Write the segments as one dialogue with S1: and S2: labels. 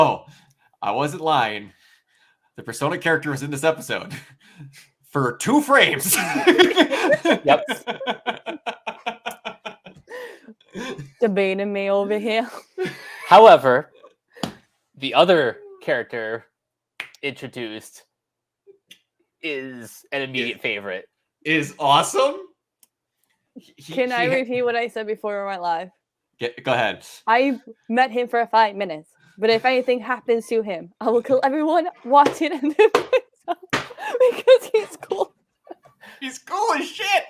S1: Oh, I wasn't lying. The Persona character was in this episode for 2 frames.
S2: Yep.
S3: Debating me over here.
S2: However, the other character introduced is an immediate favorite.
S1: Is awesome.
S3: Can I repeat what I said before we went live?
S1: Go ahead.
S3: I met him for 5 minutes, but if anything happens to him, I will kill everyone watching and because he's cool.
S1: He's cool as shit.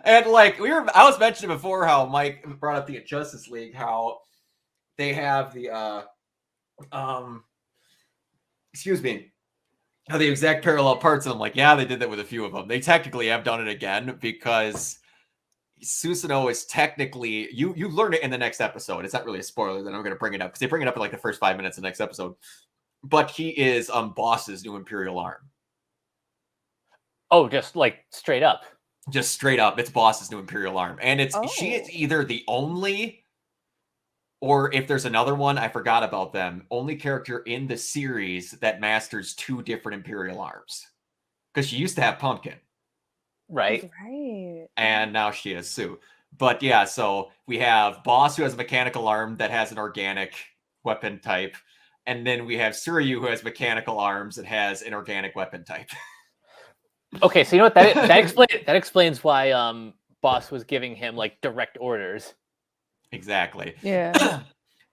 S1: And like I was mentioning before how Mike brought up the Justice League, how they have the excuse me, how the exact parallel parts. And I'm like, yeah, they did that with a few of them. They technically have done it again because Susanoo is technically you learn it in the next episode. It's not really a spoiler, then I'm going to bring it up because they bring it up in like the first 5 minutes of the next episode. But he is Boss's new Imperial arm.
S2: Oh, just like straight up.
S1: Just straight up, it's Boss's new Imperial arm, and she is either the only, or if there's another one, I forgot about them. Only character in the series that masters 2 different Imperial arms, because she used to have Pumpkin.
S2: Right.
S1: And now she has Sue. But yeah, so we have Boss, who has a mechanical arm that has an organic weapon type. And then we have Suryu, who has mechanical arms and has an organic weapon type.
S2: Okay, so you know what? That explains why Boss was giving him like direct orders.
S1: Exactly.
S3: Yeah.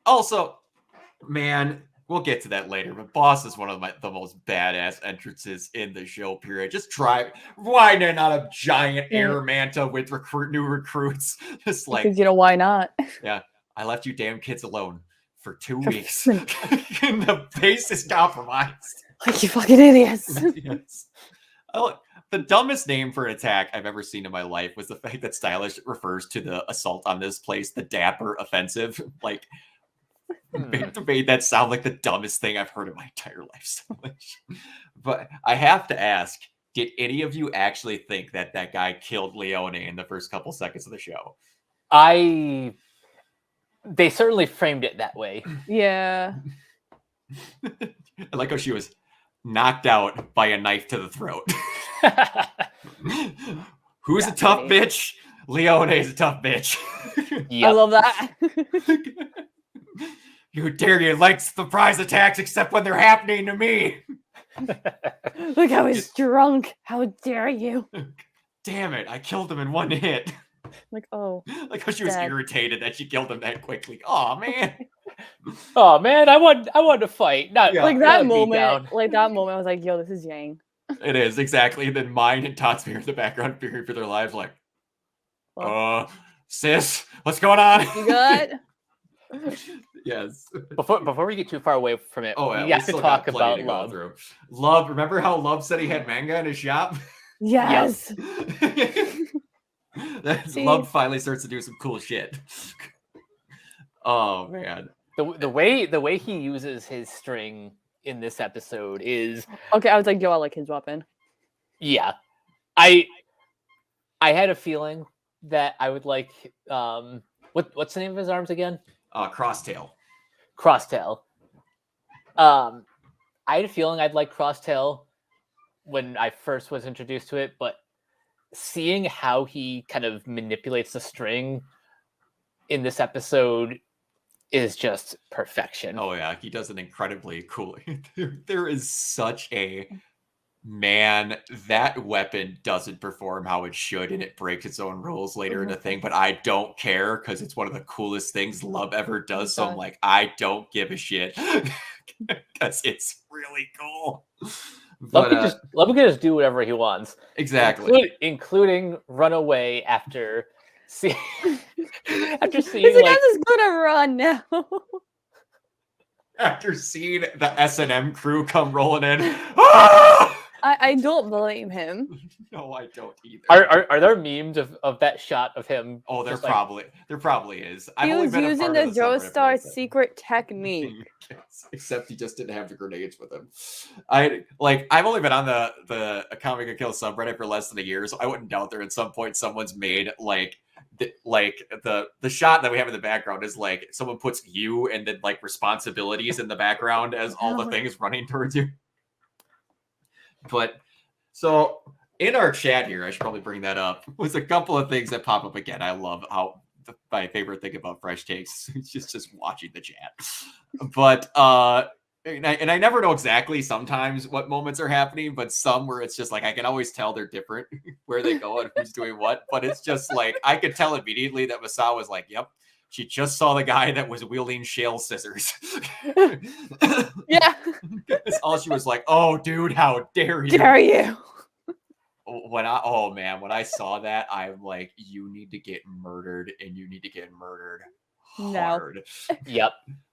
S1: Also, man, we'll get to that later, but Boss is one of the most badass entrances in the show, period. Just why not a giant air manta with new recruits? Just like,
S3: because why not?
S1: Yeah, I left you damn kids alone for 2 weeks. And the base is compromised.
S3: Like, you fucking idiots.
S1: Yes. The dumbest name for an attack I've ever seen in my life was the fact that Stylish refers to the assault on this place the Dapper Offensive. Like, made that sound like the dumbest thing I've heard in my entire life. Stylish. But I have to ask, did any of you actually think that that guy killed Leone in the first couple seconds of the show?
S2: They certainly framed it that way.
S3: Yeah.
S1: I like how she was knocked out by a knife to the throat. Who's a tough bitch? Leone is a tough bitch.
S3: Yep. I love that.
S1: You dare you like surprise attacks except when they're happening to me.
S3: Look, I was drunk. How dare you?
S1: Damn it, I killed him in one hit.
S3: Like, oh.
S1: Like how she was irritated that she killed him that quickly. Oh man.
S2: Oh man, I wanted to fight.
S3: Like that moment, I was like, yo, this is Yang.
S1: It is, exactly. And then mine and Tatsuya in the background fearing for their lives, like, sis, what's going on?
S3: You good?
S1: Yes.
S2: Before we get too far away from it, we have to talk about Love.
S1: Love, remember how Love said he had manga in his shop?
S3: Yes.
S1: Love finally starts to do some cool shit. Oh man.
S2: The way he uses his string in this episode is
S3: okay. I was like, yo, I like his weapon.
S2: Yeah, I had a feeling that I would like what's the name of his arms again?
S1: Crosstail.
S2: Crosstail. I had a feeling I'd like Crosstail when I first was introduced to it, but seeing how he kind of manipulates the string in this episode is just perfection.
S1: Oh yeah, he does it incredibly cool. There is such a that weapon doesn't perform how it should, and it breaks its own rules later in the thing. But I don't care because it's one of the coolest things Love ever does. So I'm like, I don't give a shit because it's really cool.
S2: Love can just do whatever he wants.
S1: Exactly,
S2: including run away after. After seeing
S3: like, I'm just gonna run now.
S1: After seeing the S&M crew come rolling in,
S3: I don't blame him.
S1: No, I don't either.
S2: Are there memes of that shot of him?
S1: Oh, there probably is.
S3: He was using the Joestar secret technique.
S1: Except he just didn't have the grenades with him. I've only been on the Akame Kill subreddit for less than a year, so I wouldn't doubt there at some point someone's made like the shot that we have in the background is like someone puts you and then like responsibilities in the background as all the things running towards you. But so in our chat here, I should probably bring that up, was a couple of things that pop up again. I love how my favorite thing about Fresh Takes is just watching the chat. But and I never know exactly sometimes what moments are happening, but some where it's just like I can always tell they're different where they go and who's doing what. But it's just like I could tell immediately that Masao was like, "Yep, she just saw the guy that was wielding shale scissors."
S3: Yeah.
S1: That's all she was like, "Oh, dude, how dare you?
S3: Dare you?
S1: When I saw that, I'm like, you need to get murdered, and you need to get murdered hard.
S2: Yep.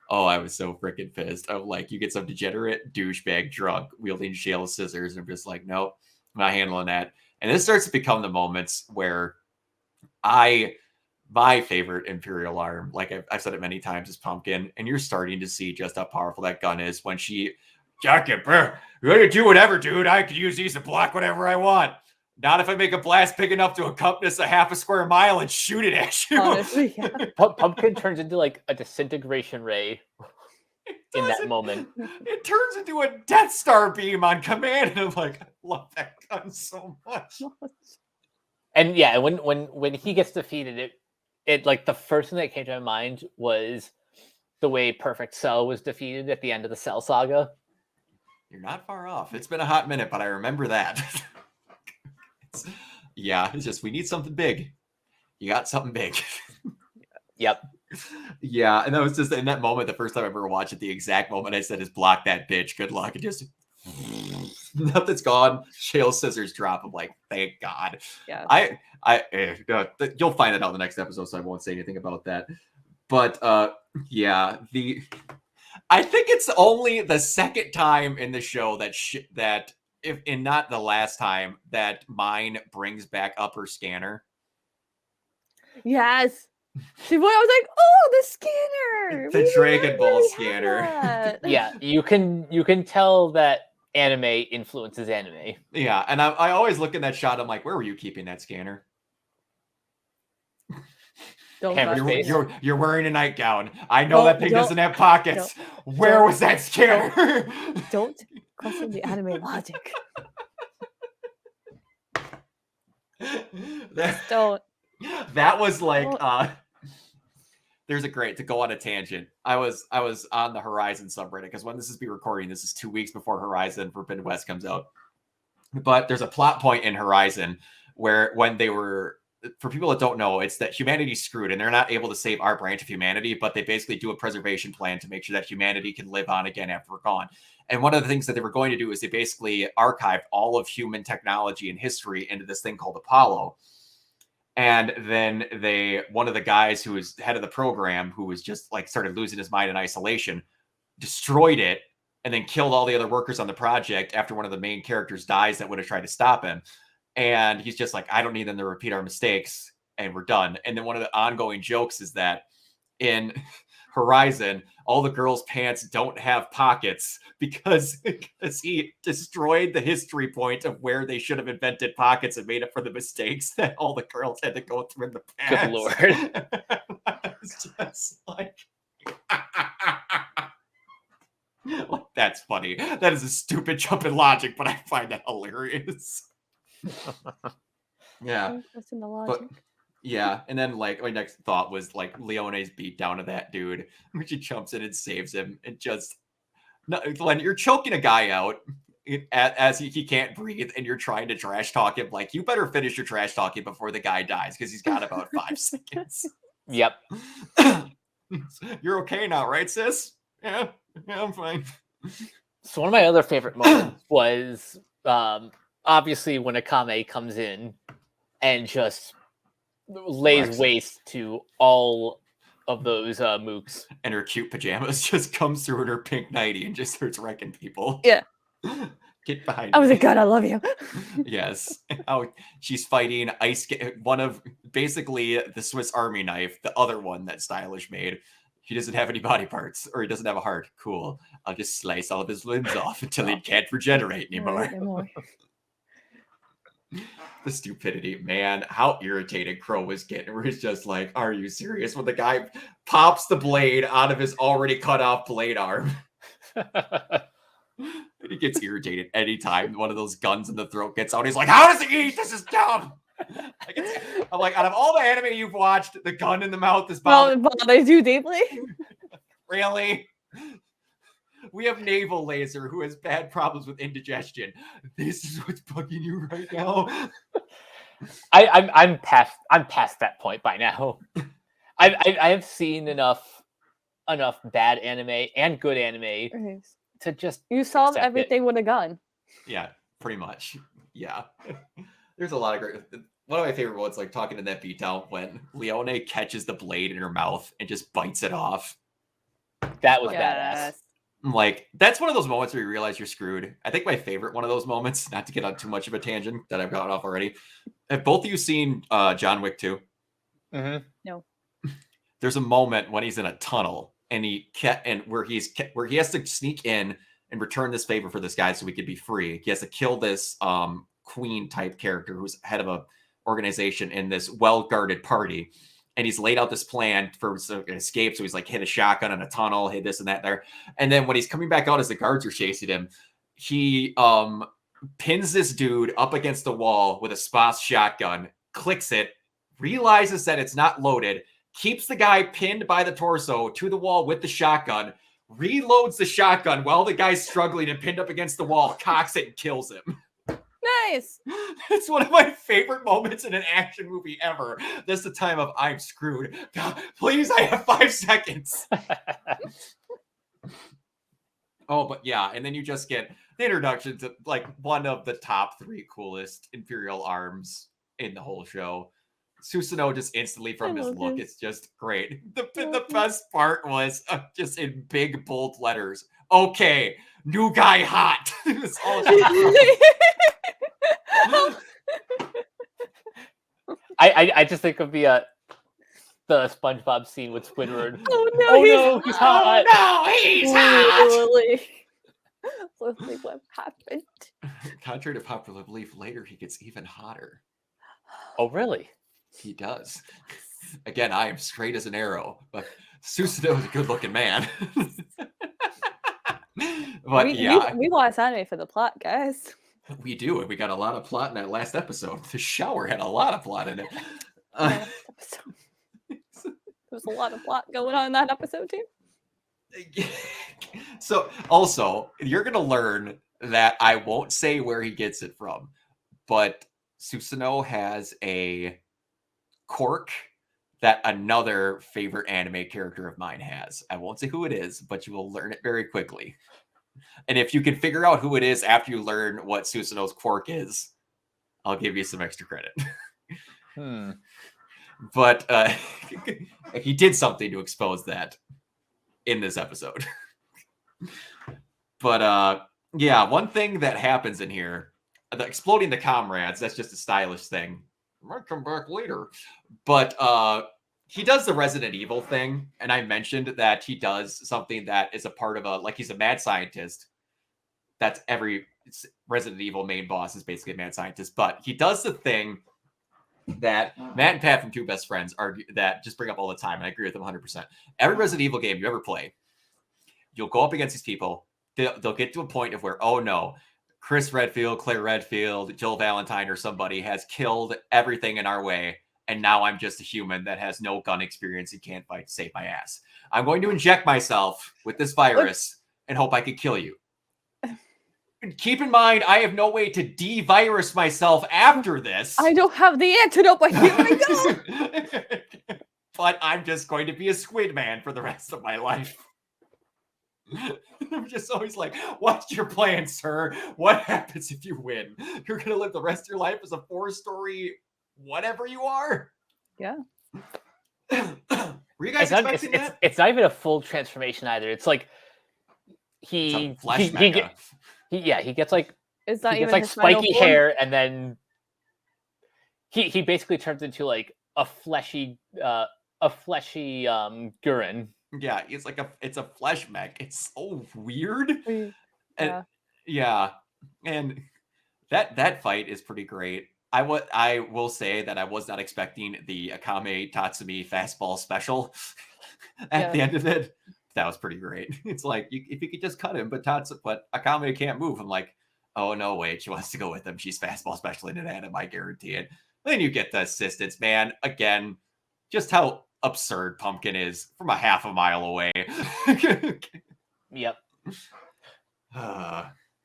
S1: Oh, I was so freaking pissed. I'm like, you get some degenerate douchebag drunk wielding shale scissors, and I'm just like, nope, I'm not handling that. And this starts to become the moments where my favorite Imperial arm, like I've said it many times, is Pumpkin, and you're starting to see just how powerful that gun is when she, Jacket, bro, you're gonna do whatever, dude. I could use these to block whatever I want. Not if I make a blast big enough to encompass a half a square mile and shoot it at you.
S3: Honestly, yeah.
S2: Pumpkin turns into like a disintegration ray in that moment.
S1: It turns into a Death Star beam on command, and I'm like, I love that gun so much.
S2: And yeah, when he gets defeated, it like the first thing that came to my mind was the way Perfect Cell was defeated at the end of the Cell saga.
S1: You're not far off. It's been a hot minute, but I remember that. It's just we need something big. You got something big.
S2: Yep.
S1: Yeah, and that was just in that moment, the first time I ever watched it, the exact moment I said is block that bitch. Good luck. And just nothing's gone. Shale scissors drop. I'm like, thank God.
S3: Yeah.
S1: You'll find it out in the next episode, so I won't say anything about that. But yeah, I think it's only the second time in the show that if and not the last time that Mine brings back up her scanner.
S3: Yes. I was like, oh, the scanner.
S1: The Dragon Ball scanner.
S2: Yeah, you can tell that anime influences anime.
S1: Yeah, and I always look in that shot. I'm like, where were you keeping that scanner? You're wearing a nightgown. I know that thing doesn't have pockets. Where was that scanner?
S3: Don't question the anime logic. Don't.
S1: That was like there's a great to go on a tangent. I was on the Horizon subreddit because when this is be recording, this is 2 weeks before Horizon Forbidden West comes out. But there's a plot point in Horizon where when they were, for people that don't know, it's that humanity's screwed and they're not able to save our branch of humanity, but they basically do a preservation plan to make sure that humanity can live on again after we're gone. And one of the things that they were going to do is they basically archived all of human technology and history into this thing called Apollo. And then one of the guys who was head of the program, who was just like started losing his mind in isolation, destroyed it and then killed all the other workers on the project after one of the main characters dies that would have tried to stop him. And he's just like, I don't need them to repeat our mistakes and we're done. And then one of the ongoing jokes is that in Horizon, all the girls' pants don't have pockets because he destroyed the history point of where they should have invented pockets and made up for the mistakes that all the girls had to go through in the past.
S2: Good Lord.
S1: It's just like that's funny. That is a stupid jump in logic, but I find that hilarious. Yeah.
S3: What's in the logic?
S1: But, yeah, and then like my next thought was like Leone's beat down of that dude, when she jumps in and saves him. And just when you're choking a guy out as he can't breathe, and you're trying to trash talk him, like you better finish your trash talking before the guy dies because he's got about 5 seconds.
S2: Yep.
S1: You're okay now, right, sis? Yeah, I'm fine.
S2: So one of my other favorite moments was obviously when Akame comes in and just lays waste to all of those mooks.
S1: And her cute pajamas just comes through in her pink nightie and just starts wrecking people.
S3: Yeah.
S1: Get behind
S3: I was
S1: me.
S3: like, God, I love you.
S1: Yes. Oh, she's fighting one of basically the Swiss Army knife, the other one that Stylish made. He doesn't have any body parts, or he doesn't have a heart. Cool. I'll just slice all of his limbs off until he can't regenerate anymore. The stupidity, man. How irritated Crow was getting. Where he's just like, "Are you serious?" When the guy pops the blade out of his already cut off blade arm. And he gets irritated anytime one of those guns in the throat gets out. He's like, "How does he eat? This is dumb." I'm like, out of all the anime you've watched, the gun in the mouth is
S3: Well, bothers you deeply.
S1: Really? We have Naval Laser, who has bad problems with indigestion. This is what's bugging you right now.
S2: I'm past that point by now. I have seen enough bad anime and good anime to just
S3: you solved
S2: accept
S3: everything with a gun.
S1: Yeah, pretty much. Yeah. There's a lot of great. One of my favorite ones, like talking to that beatdown when Leone catches the blade in her mouth and just bites it off.
S2: That was badass.
S1: Like, that's one of those moments where you realize you're screwed. I think my favorite one of those moments, not to get on too much of a tangent that I've gotten off already. Have both of you seen John Wick 2?
S2: Mm-hmm.
S3: No.
S1: There's a moment when he's in a tunnel and where he has to sneak in and return this favor for this guy so he could be free. He has to kill this queen type character who's head of a organization in this well-guarded party. And he's laid out this plan for an escape. So he's like, hit a shotgun in a tunnel, hit this and that there. And then when he's coming back out as the guards are chasing him, he pins this dude up against the wall with a Spas shotgun, clicks it, realizes that it's not loaded, keeps the guy pinned by the torso to the wall with the shotgun, reloads the shotgun while the guy's struggling and pinned up against the wall, cocks it and kills him.
S3: Nice.
S1: It's one of my favorite moments in an action movie ever. This is the time of I'm screwed. God, please, I have 5 seconds. Oh, but yeah, and then you just get the introduction to like one of the top 3 coolest Imperial arms in the whole show. Susanoo just instantly from his look, it's just great. The best part was just in big bold letters. Okay, new guy hot. It's all
S2: I just think of the SpongeBob scene with Squidward.
S3: Oh no,
S2: he's hot.
S1: Oh, no, he's hot.
S3: Let's see what happened.
S1: Contrary to popular belief, later he gets even hotter.
S2: Oh, really?
S1: He does. Again, I am straight as an arrow, but Susanoo is a good-looking man. But
S3: we watch anime for the plot, guys.
S1: We do, and we got a lot of plot in that last episode. The shower had a lot of plot in it.
S3: There was a lot of plot going on in that episode too.
S1: So, also, you're going to learn that I won't say where he gets it from, but Susanoo has a quirk that another favorite anime character of mine has. I won't say who it is, but you will learn it very quickly. And if you can figure out who it is after you learn what Susanoo's quirk is, I'll give you some extra credit. But he did something to expose that in this episode. But yeah, one thing that happens in here, exploding the comrades, that's just a stylish thing. Might come back later. But he does the Resident Evil thing, and I mentioned that he does something that is a part of like he's a mad scientist. That's every Resident Evil main boss is basically a mad scientist, but he does the thing that Matt and Pat from Two Best Friends argue that just bring up all the time, and I agree with them 100%. Every Resident Evil game you ever play, you'll go up against these people. They'll get to a point of where, oh no, Chris Redfield, Claire Redfield, Jill Valentine, or somebody has killed everything in our way. And now I'm just a human that has no gun experience and can't fight to save my ass. I'm going to inject myself with this virus and hope I can kill you. Keep in mind, I have no way to de-virus myself after this.
S3: I don't have the antidote, but here I go.
S1: But I'm just going to be a squid man for the rest of my life. I'm just always like, what's your plan, sir? What happens if you win? You're going to live the rest of your life as a 4-story whatever you are?
S3: Yeah.
S1: Were you guys expecting that?
S2: It's not even a full transformation either. It's like he gets like
S3: it's not
S2: he gets
S3: even
S2: like spiky hair, and then he basically turns into like a fleshy Gurren.
S1: Yeah, it's a flesh mech. It's so weird.
S3: Yeah.
S1: And that fight is pretty great. I will say that I was not expecting the Akame Tatsumi fastball special at the end of it. That was pretty great. It's like if you could just cut him, but Akame can't move. I'm like, oh no, wait, she wants to go with him. She's fastball special in an anime, I guarantee it. Then you get the assistance, man. Again, just how absurd Pumpkin is from a half a mile away.
S2: Yep.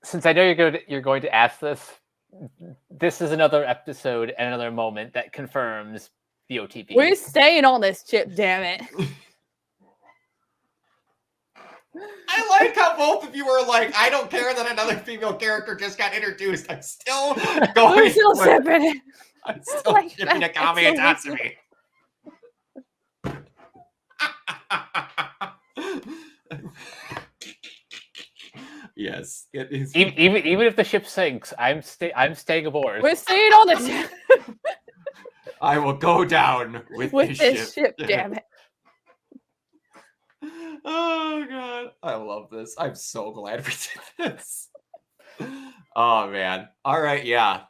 S2: Since I know you're going to ask this, this is another episode and another moment that confirms the OTP.
S3: We're staying on this ship, damn it.
S1: I like how both of you were like, I don't care that another female character just got introduced. I'm still going.
S3: We're still shipping it.
S1: I'm still shipping Akame and Tatsumi. Yes, it is.
S2: Even if the ship sinks, I'm staying aboard.
S3: We're staying on this ship.
S1: I will go down with
S3: this ship. Damn it.
S1: Oh god, I love this. I'm so glad we did this. Oh man. All right, yeah.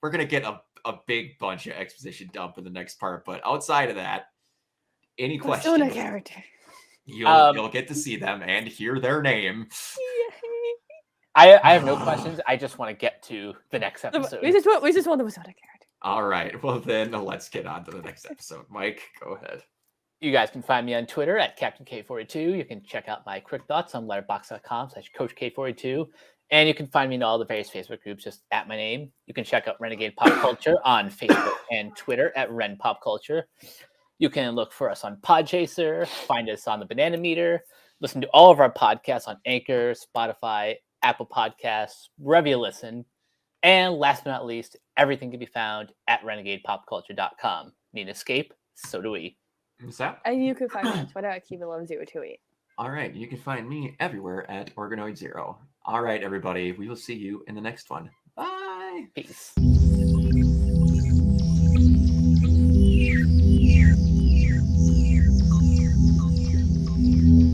S1: We're gonna get a big bunch of exposition dump in the next part, but outside of that, any questions?
S3: Persona character.
S1: You'll get to see them and hear their name.
S2: I have no questions. I just want to get to the next episode.
S3: We just want the Persona character.
S1: All right. Well, then let's get on to the next episode. Mike, go ahead.
S2: You guys can find me on Twitter at CaptainK42. You can check out my quick thoughts on letterboxd.com/CoachK42. And you can find me in all the various Facebook groups just at my name. You can check out Renegade Pop Culture on Facebook and Twitter at Ren Pop Culture. You can look for us on Podchaser, find us on the Banana Meter, listen to all of our podcasts on Anchor, Spotify, Apple Podcasts, wherever you listen. And last but not least, everything can be found at renegadepopculture.com. Need an escape? So do we.
S1: What's that?
S3: And you can find me on Twitter at Kiva11028.
S1: All right. You can find me everywhere at Organoid0. All right, everybody. We will see you in the next one. Bye.
S2: Peace.